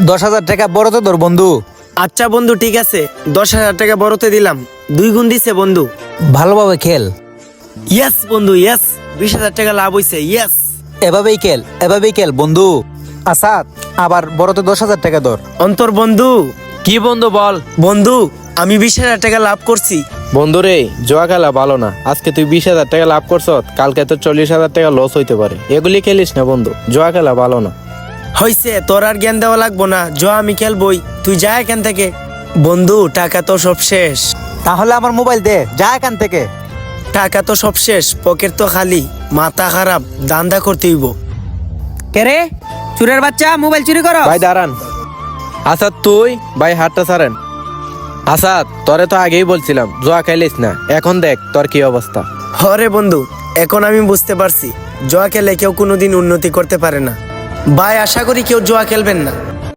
10,000 টাকা বড়তে ধর বন্ধু। আচ্ছা বন্ধু ঠিক আছে, 10,000 টাকা বড়তে দিলাম, 2 গুণ দিছে বন্ধু। ভালোভাবে খেল, ইয়েস বন্ধু ইয়েস, 20,000 টাকা লাভ হইছে, ইয়েস। এভাবেই খেল বন্ধু। আসাদ, আবার বড়তে 10,000 টাকা ধর। অন্তর বন্ধু, কি বন্ধু বল। বন্ধু আমি 20,000 টাকা লাভ করছি। বন্ধু রে, জুয়া খেলা ভালো না। আজকে তুই 20,000 টাকা লাভ করছ, কালকে তোর 40,000 টাকা লস হইতে পারে। এগুলি খেলিস না বন্ধু, জুয়া খেলা ভালো না। হইছে, তোর আর জ্ঞান দেওয়া লাগবো না, জ আমি খেলবই, তুই যা এখান থেকে। বন্ধু টাকা তো সব শেষ। তাহলে আমার মোবাইল দে, যা এখান থেকে। টাকা তো সব শেষ, পকেট তো খালি, মাথা খারাপ, দান্দা করতে হইব। কে রে, চুরের বাচ্চা, মোবাইল চুরি করো? ভাই দাঁড়ান। আসাদ তুই ভাই হাতটা ছাড়েন। আসাদ, তোরে তো আগেই বলছিলাম জুয়া খেলিস না, এখন দেখ তোর কি অবস্থা। হরে বন্ধু, এখন আমি বুঝতে পারছি জুয়া খেলে কেউ কোনোদিন উন্নতি করতে পারে না। ভাই আশা করি কেউ জুয়া খেলবেন না।